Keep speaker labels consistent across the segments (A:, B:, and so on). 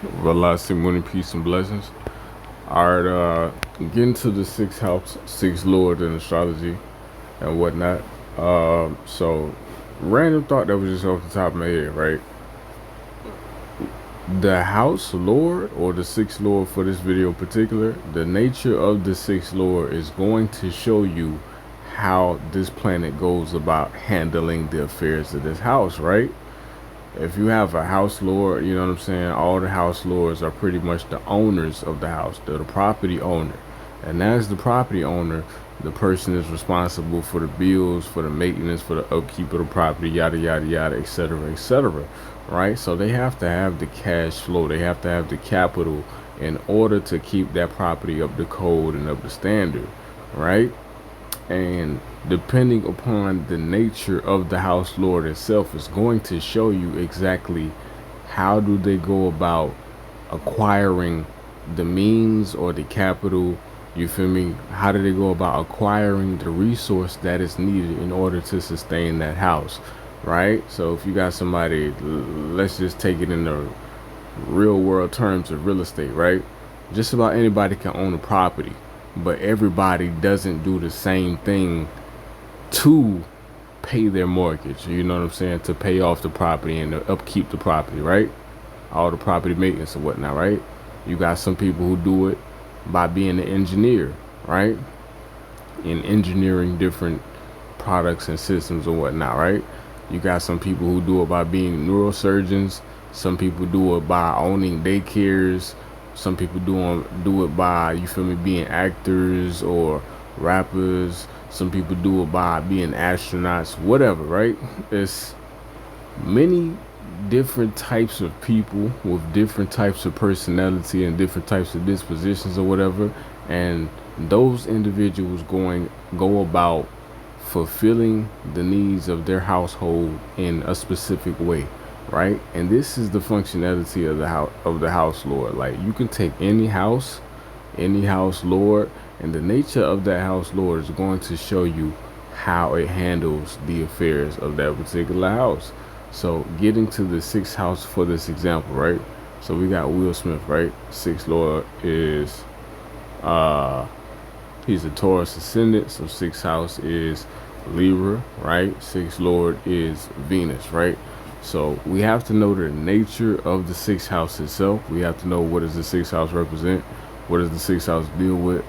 A: Velocity, money, peace, and blessings. Alright, getting to the sixth house, sixth lord in astrology and whatnot. So random thought that was just off the top of my head, right? The house lord or the sixth lord for this video in particular, the nature of the sixth lord is going to show you how this planet goes about handling the affairs of this house, right? If you have a house lord, you know what I'm saying? All the house lords are pretty much the owners of the house. They're the property owner. And as the property owner, the person is responsible for the bills, for the maintenance, for the upkeep of the property, yada, yada, yada, etc., etc. Right? So they have to have the cash flow, they have to have the capital in order to keep that property up to code and up to standard. Right? And depending upon the nature of the house lord itself is going to show you exactly how do they go about acquiring the means or the capital, you feel me? How do they go about acquiring the resource that is needed in order to sustain that house, right? So if you got somebody, let's just take it in the real world terms of real estate, right? Just about anybody can own a property, but everybody doesn't do the same thing to pay their mortgage. You know what I'm saying? To pay off the property and to upkeep the property, right? All the property maintenance and whatnot, right? You got some people who do it by being an engineer, right? In engineering different products and systems and whatnot, right? You got some people who do it by being neurosurgeons. Some people do it by owning daycares. Some people do it by, you feel me, being actors or rappers. Some people do it by being astronauts, whatever, right? It's many different types of people with different types of personality and different types of dispositions or whatever, and those individuals go about fulfilling the needs of their household in a specific way, right? And this is the functionality of the house lord. Like, you can take any house lord, and the nature of that house lord is going to show you how it handles the affairs of that particular house. So getting to the sixth house for this example, right? So we got Will Smith, right? Sixth lord is uh he's a Taurus ascendant, so sixth house is Libra, right? Sixth lord is Venus, right? So we have to know the nature of the sixth house itself. We have to know, what does the sixth house represent? What does the sixth house deal with?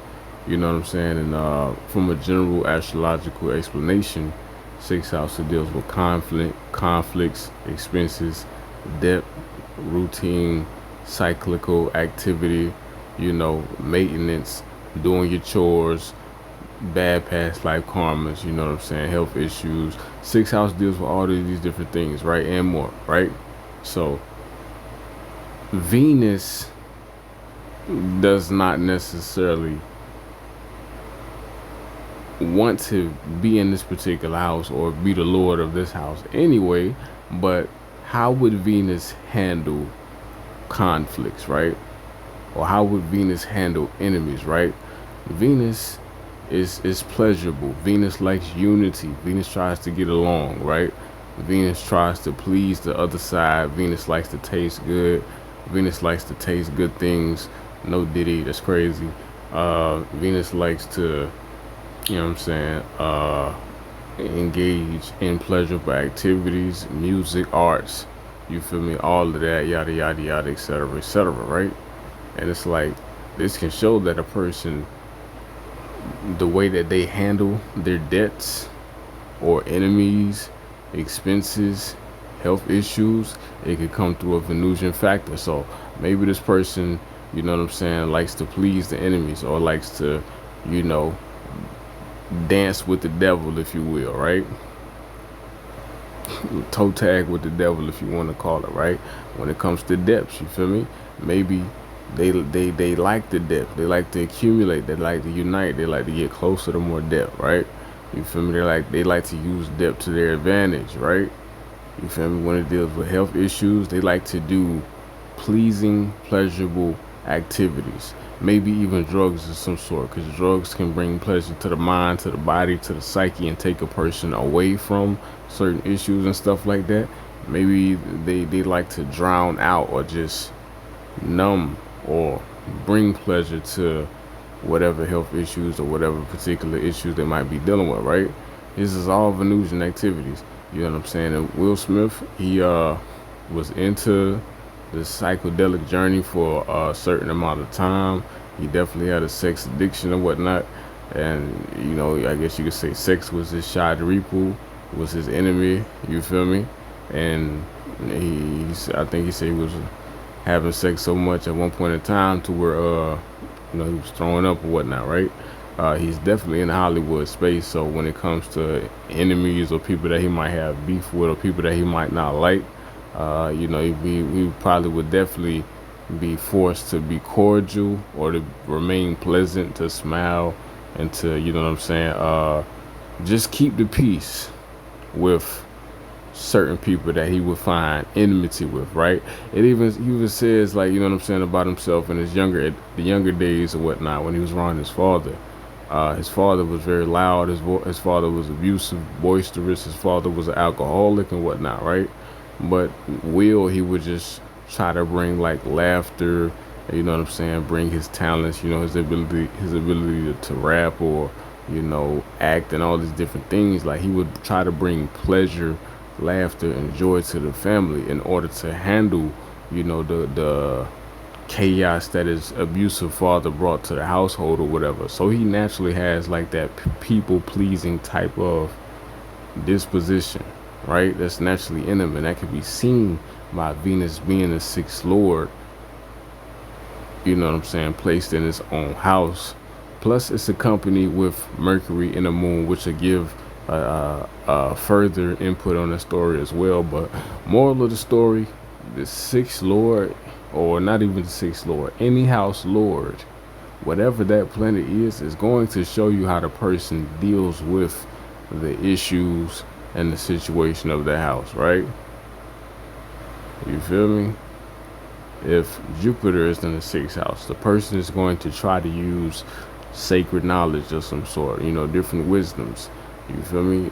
A: You know what I'm saying? And from a general astrological explanation, sixth house, it deals with conflicts, expenses, debt, routine, cyclical activity, maintenance, doing your chores, bad past life karmas, you know what I'm saying, health issues. Sixth house deals with all of these different things, right? And more, right? So Venus does not necessarily want to be in this particular house or be the lord of this house anyway, but how would Venus handle conflicts, right? Or how would Venus handle enemies, right? Venus is pleasurable. Venus likes unity. Venus tries to get along, right? Venus tries to please the other side. Venus likes to taste good. Venus likes to taste good things. No Diddy, that's crazy. Venus likes to, you know what I'm saying, engage in pleasurable activities, music, arts, you feel me, all of that, yada, yada, yada, etc., right? And it's like, this can show that a person, the way that they handle their debts or enemies, expenses, health issues, it could come through a Venusian factor. So maybe this person, you know what I'm saying, likes to please the enemies, or likes to, you know, dance with the devil, if you will, right? Toe tag with the devil, if you want to call it, right? When it comes to depths, you feel me? Maybe they like the depth. They like to accumulate. They like to unite. They like to get closer to more depth, right? You feel me? They like to use depth to their advantage, right? You feel me? When it deals with health issues, they like to do pleasing, pleasurable activities. Maybe even drugs of some sort, because drugs can bring pleasure to the mind, to the body, to the psyche, and take a person away from certain issues and stuff like that. Maybe they like to drown out or just numb or bring pleasure to whatever health issues or whatever particular issues they might be dealing with, right? This is all Venusian activities. You know what I'm saying? And Will Smith, he was into the psychedelic journey for a certain amount of time. He definitely had a sex addiction and whatnot. And you know, I guess you could say sex was his shadripu, was his enemy. You feel me? And I think he said he was having sex so much at one point in time to where you know, he was throwing up or whatnot, right? He's definitely in the Hollywood space. So when it comes to enemies or people that he might have beef with or people that he might not like, you know, he probably would definitely be forced to be cordial or to remain pleasant, to smile, and to, you know what I'm saying, just keep the peace with certain people that he would find enmity with, right? He even says, like, you know what I'm saying, about himself in the younger days or whatnot, when he was around his father. His father was very loud. His father was abusive, boisterous. His father was an alcoholic and whatnot, right? But he would just try to bring like laughter, you know what I'm saying, bring his talents, you know, his ability to rap or, you know, act and all these different things. Like he would try to bring pleasure, laughter, and joy to the family in order to handle, you know, the chaos that his abusive father brought to the household or whatever. So he naturally has like that people pleasing type of disposition, right? That's naturally in him, and that can be seen by Venus being the sixth lord, you know what I'm saying, placed in his own house. Plus, it's accompanied with Mercury and the moon, which will give further input on the story as well. But moral of the story, the sixth lord, or not even the sixth lord, any house lord, whatever that planet is going to show you how the person deals with the issues and the situation of the house, right? You feel me? If Jupiter is in the sixth house, the person is going to try to use sacred knowledge of some sort, you know, different wisdoms. You feel me?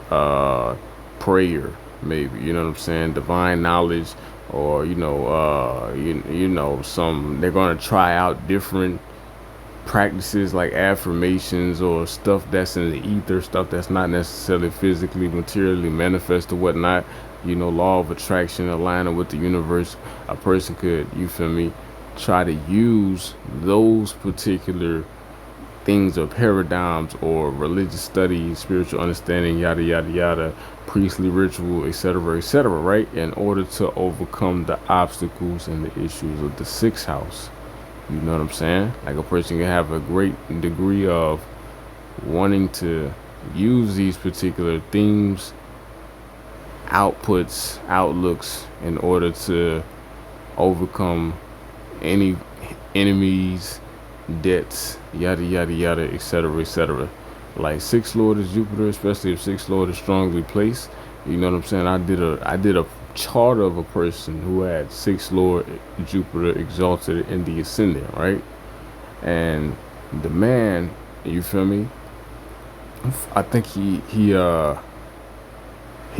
A: Prayer, maybe, you know what I'm saying? Divine knowledge, or, you know, you know, they're going to try out different practices like affirmations or stuff that's in the ether, stuff that's not necessarily physically, materially manifest or whatnot. You know, law of attraction, aligning with the universe. A person could, you feel me, try to use those particular things or paradigms or religious studies, spiritual understanding, yada yada yada, priestly ritual, etc., right, in order to overcome the obstacles and the issues of the sixth house. You know what I'm saying? Like a person can have a great degree of wanting to use these particular themes, outputs, outlooks in order to overcome any enemies, debts, yada yada yada, etc. Like sixth lord is Jupiter, especially if sixth lord is strongly placed. You know what I'm saying? I did a chart of a person who had sixth lord Jupiter exalted in the ascendant, right? And the man, you feel me? I think he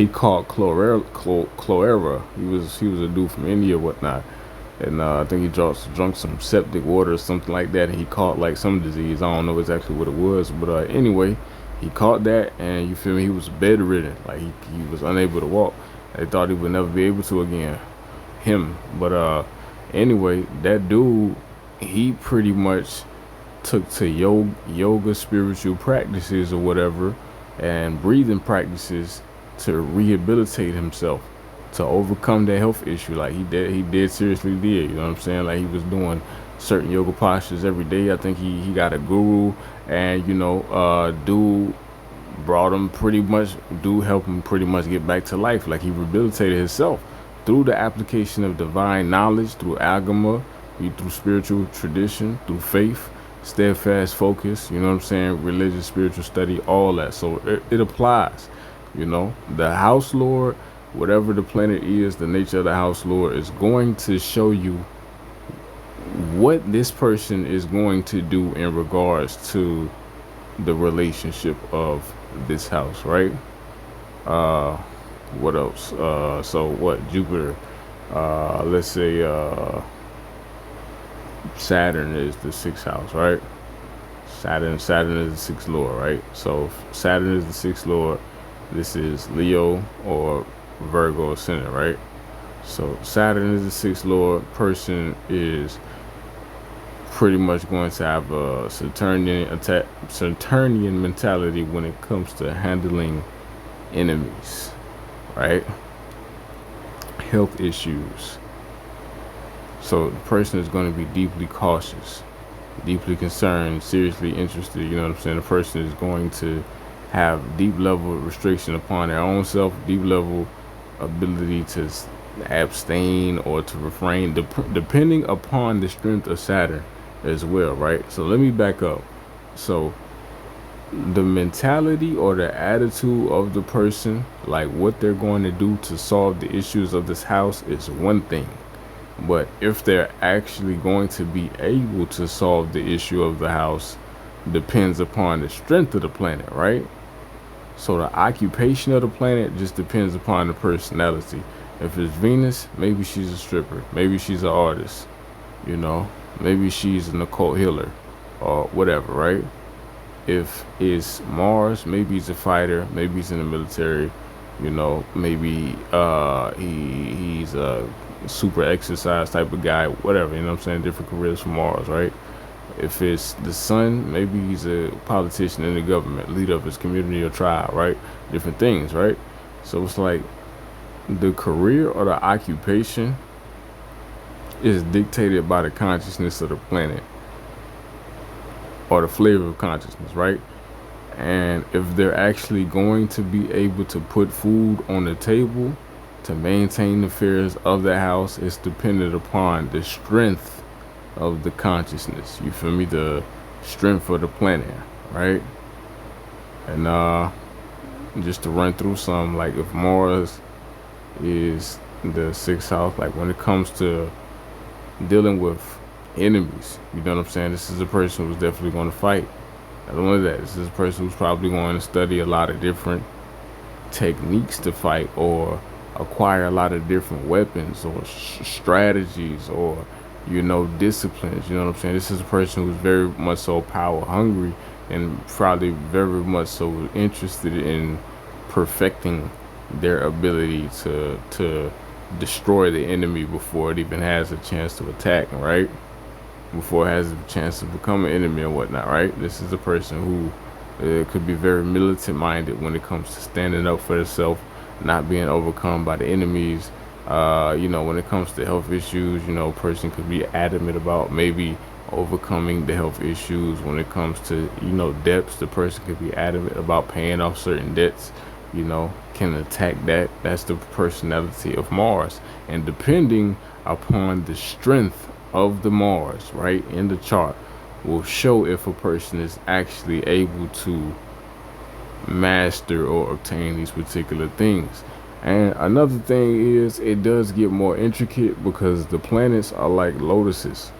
A: caught chlorella. He was a dude from India, or whatnot, and I think he drunk some septic water or something like that, and he caught like some disease. I don't know exactly what it was, but anyway, he caught that, and you feel me? He was bedridden, like he was unable to walk. They thought he would never be able to again, him. But anyway, that dude, he pretty much took to yoga spiritual practices or whatever, and breathing practices to rehabilitate himself, to overcome that health issue. Like he did seriously did, you know what I'm saying? Like he was doing certain yoga postures every day. I think he got a guru, and you know, dude brought him pretty much, dude helped him pretty much get back to life. Like he rehabilitated himself through the application of divine knowledge, through agama, through spiritual tradition, through faith, steadfast focus, you know what I'm saying, religious, spiritual study, all that. So it applies, you know. The house lord, whatever the planet is, the nature of the house lord is going to show you what this person is going to do in regards to the relationship of this house, right? uh what else? So what, Jupiter, let's say, Saturn is the sixth house, right? Saturn is the sixth lord, right? So if Saturn is the sixth lord, this is Leo or Virgo ascendant, right? So Saturn is the sixth lord. Person is pretty much going to have a Saturnian mentality when it comes to handling enemies, right? Health issues. So the person is going to be deeply cautious, deeply concerned, seriously interested. You know what I'm saying? The person is going to have deep level restriction upon their own self, deep level ability to abstain or to refrain, depending upon the strength of Saturn as well, right? So let me back up. So the mentality or the attitude of the person, like what they're going to do to solve the issues of this house, is one thing. But if they're actually going to be able to solve the issue of the house depends upon the strength of the planet, right? So the occupation of the planet just depends upon the personality. If it's Venus, maybe she's a stripper, maybe she's an artist, you know, maybe she's an occult healer or whatever, right? If it's Mars, maybe he's a fighter, maybe he's in the military, you know, maybe he's a super exercise type of guy, whatever, you know what I'm saying? Different careers for Mars, right? If it's the Sun, maybe he's a politician in the government, leader of his community or tribe, right? Different things, right? So it's like the career or the occupation is dictated by the consciousness of the planet or the flavor of consciousness, right? And if they're actually going to be able to put food on the table to maintain the affairs of the house, it's dependent upon the strength of the consciousness. You feel me? The strength of the planet, right? And just to run through some, like if Mars is the sixth house, like when it comes to dealing with enemies, you know what I'm saying? This is a person who's definitely going to fight. Not only that, this is a person who's probably going to study a lot of different techniques to fight or acquire a lot of different weapons or strategies or, you know, disciplines. You know what I'm saying? This is a person who's very much so power hungry and probably very much so interested in perfecting their ability to destroy the enemy before it even has a chance to attack, right? Before it has a chance to become an enemy or whatnot, right? This is a person who could be very militant minded when it comes to standing up for themselves, not being overcome by the enemies. You know, when it comes to health issues, you know, a person could be adamant about maybe overcoming the health issues. When it comes to, you know, debts, the person could be adamant about paying off certain debts, you know, can attack that. That's the personality of Mars. And depending upon the strength of the Mars, right, in the chart, will show if a person is actually able to master or obtain these particular things. And another thing is, it does get more intricate because the planets are like lotuses.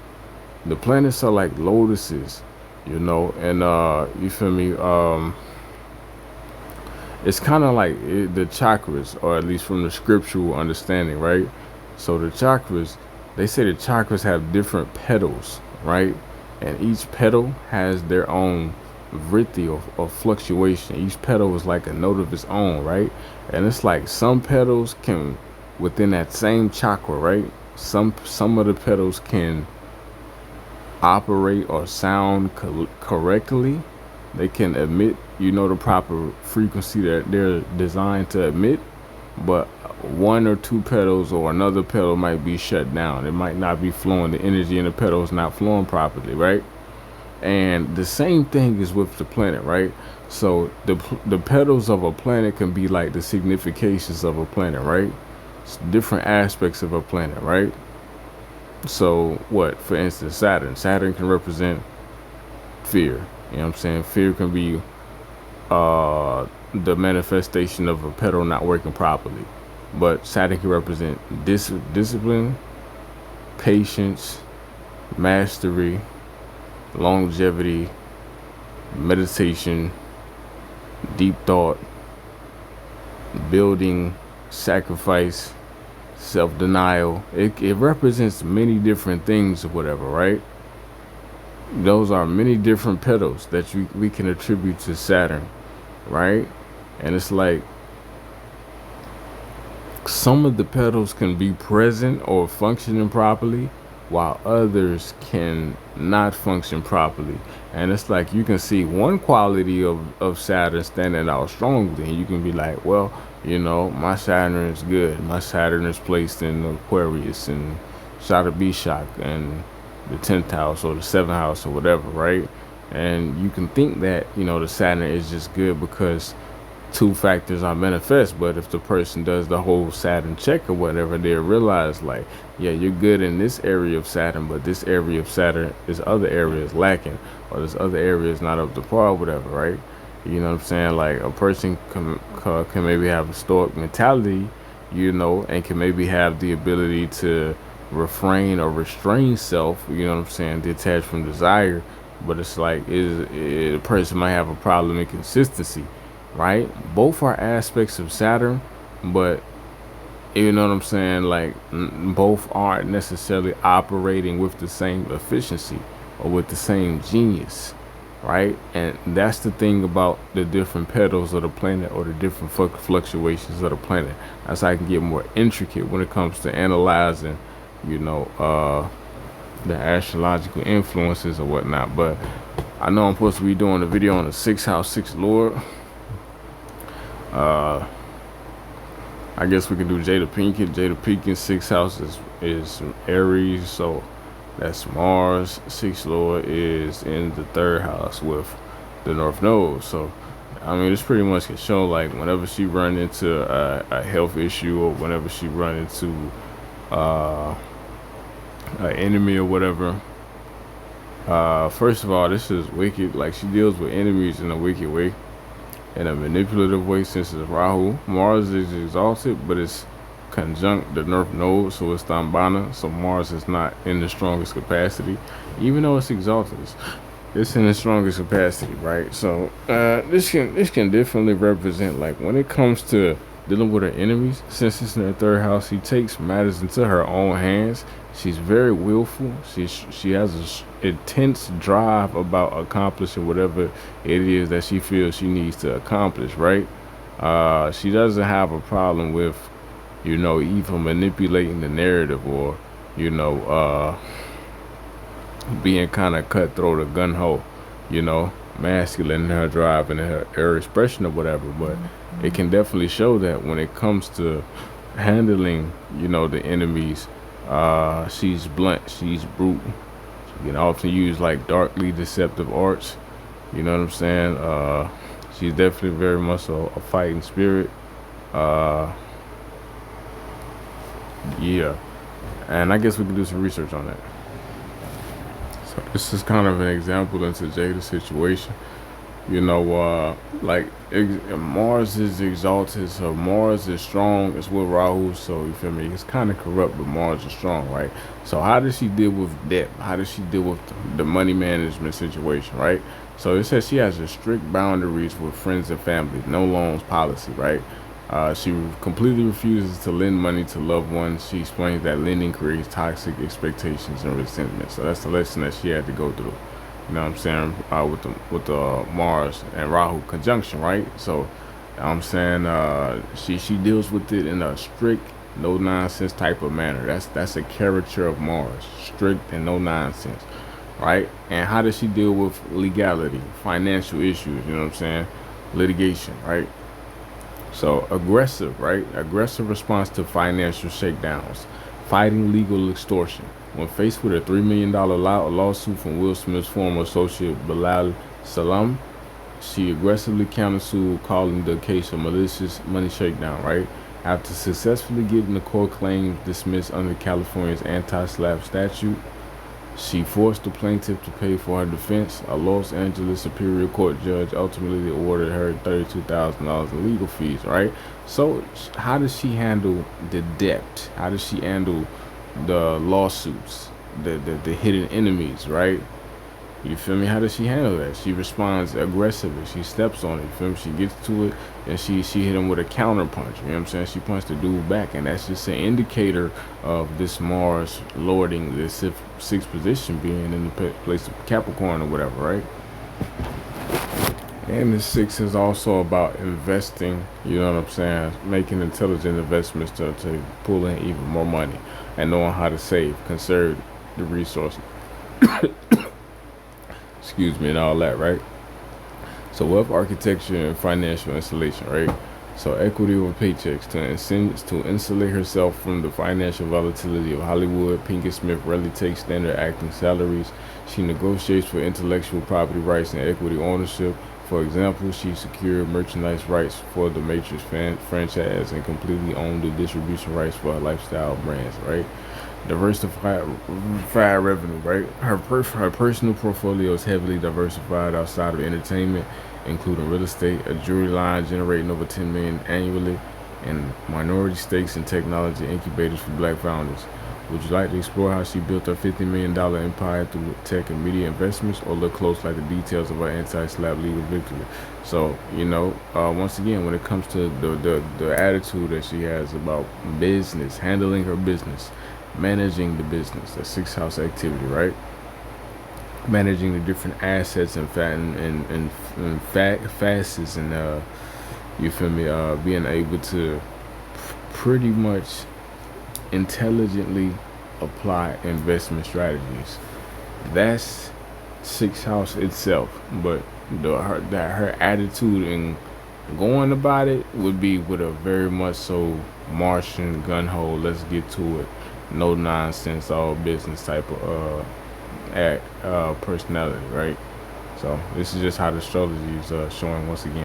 A: The planets are like lotuses, you know, and you feel me? It's kind of like the chakras, or at least from the scriptural understanding, right? So the chakras, they say the chakras have different petals, right? And each petal has their own vritti or fluctuation. Each petal is like a note of its own, right? And it's like some petals can, within that same chakra, right? Some of the petals can operate or sound correctly. They can emit, you know, the proper frequency that they're designed to emit, but one or two petals or another petal might be shut down. It might not be flowing. The energy in the petal is not flowing properly, right? And the same thing is with the planet, right? So the petals of a planet can be like the significations of a planet, right? It's different aspects of a planet, right? So what, for instance, Saturn can represent fear. You know what I'm saying? Fear can be the manifestation of a petal not working properly. But Saturn can represent discipline, patience, mastery, longevity, meditation, deep thought, building, sacrifice, self-denial. It represents many different things or whatever, right? Those are many different petals that we can attribute to Saturn, right? And it's like some of the petals can be present or functioning properly, while others can not function properly. And it's like you can see one quality of Saturn standing out strongly, and you can be like, well, my Saturn is good. My Saturn is placed in Aquarius and Shada Bishak and the 10th house or the 7th house or whatever, right? And you can think that, the Saturn is just good because two factors are manifest. But if the person does the whole Saturn check or whatever, they realize like, yeah, you're good in this area of Saturn, but this area of Saturn, this other area is lacking, or this other area is not up to par, whatever, right? You know what I'm saying? Like a person can maybe have a stoic mentality, and can maybe have the ability to refrain or restrain self, what I'm saying, detached from desire. But it's like a person might have a problem in consistency, right? Both are aspects of Saturn, but you know what I'm saying? Like both aren't necessarily operating with the same efficiency or with the same genius, right? And that's the thing about the different petals of the planet or the different fluctuations of the planet. That's how I can get more intricate when it comes to analyzing, the astrological influences or whatnot. But I know I'm supposed to be doing a video on the 6th house, 6th lord. I guess we can do Jada Pinkett. Jada Pinkett 6th house is Aries, so that's Mars. 6th lord is in the 3rd house with the North Node. So I mean, it's pretty much can show like whenever she run into a health issue or whenever she run into an enemy or whatever. First of all, this is wicked. Like she deals with enemies in a wicked way, in a manipulative way, since it's Rahu. Mars is exalted, but it's conjunct the North Node, so it's Dambana. So Mars is not in the strongest capacity, even though it's exalted. It's in the strongest capacity, right? So this can definitely represent, like, when it comes to dealing with her enemies. Since it's in her 3rd house, she takes matters into her own hands. She's very willful. She has an intense drive about accomplishing whatever it is that she feels she needs to accomplish, right? She doesn't have a problem with, even manipulating the narrative or, being kind of cutthroat or gun-ho, masculine in her drive and her expression or whatever. But it can definitely show that when it comes to handling, the enemies, she's blunt, she's brutal. She can often use like darkly deceptive arts. You know what I'm saying? She's definitely very much a fighting spirit. Yeah. And I guess we can do some research on that. So this is kind of an example into Jada's situation. Mars is exalted, so Mars is strong. It's with Rahu, so you feel me? It's kind of corrupt, but Mars is strong, right? So how does she deal with debt? How does she deal with the money management situation, right? So it says she has a strict boundaries with friends and family, no loans policy, right? She completely refuses to lend money to loved ones. She explains that lending creates toxic expectations and resentment. So that's the lesson that she had to go through. You know what I'm saying? With the Mars and Rahu conjunction, right? So I'm saying she deals with it in a strict, no nonsense type of manner. That's a character of Mars, strict and no nonsense, right? And how does she deal with legality, financial issues? You know what I'm saying? Litigation, right? So aggressive, right? Aggressive response to financial shakedowns, fighting legal extortion. When faced with a $3 million lawsuit from Will Smith's former associate Bilal Salam, she aggressively countersued, calling the case a malicious money shakedown, right? After successfully getting the court claims dismissed under California's anti-SLAPP statute, she forced the plaintiff to pay for her defense. A Los Angeles Superior Court judge ultimately awarded her $32,000 in legal fees, right? So how does she handle the debt? How does she handle the lawsuits, the hidden enemies, right? You feel me? How does she handle that? She responds aggressively. She steps on it. You feel me? She gets to it, and she hit him with a counter punch. You know what I'm saying? She punched the dude back, and that's just an indicator of this Mars lording the sixth position, being in the place of Capricorn or whatever, right? And the six is also about investing, you know what I'm saying? Making intelligent investments to pull in even more money and knowing how to save, conserve the resources, excuse me, and all that, right? So wealth architecture and financial installation, right? So equity over paychecks to insulate herself from the financial volatility of Hollywood. Pinkett Smith rarely takes standard acting salaries. She negotiates for intellectual property rights and equity ownership. For example, she secured merchandise rights for the Matrix franchise and completely owned the distribution rights for her lifestyle brands, right? Diversified revenue, right? Her personal portfolio is heavily diversified outside of entertainment, including real estate, a jewelry line generating over 10 million annually, and minority stakes in technology incubators for black founders. Would you like to explore how she built her $50 million empire through tech and media investments, or look close like the details of her anti-slap legal victory? So, once again, when it comes to the attitude that she has about business, handling her business, managing the business, the sixth house activity, right? Managing the different assets and facets, and you feel me? Being able to pretty much intelligently apply investment strategies. That's sixth house itself, but her attitude in going about it would be with a very much so Martian gun ho, let's get to it, no nonsense, all business type of personality, right? So this is just how the astrology is showing once again.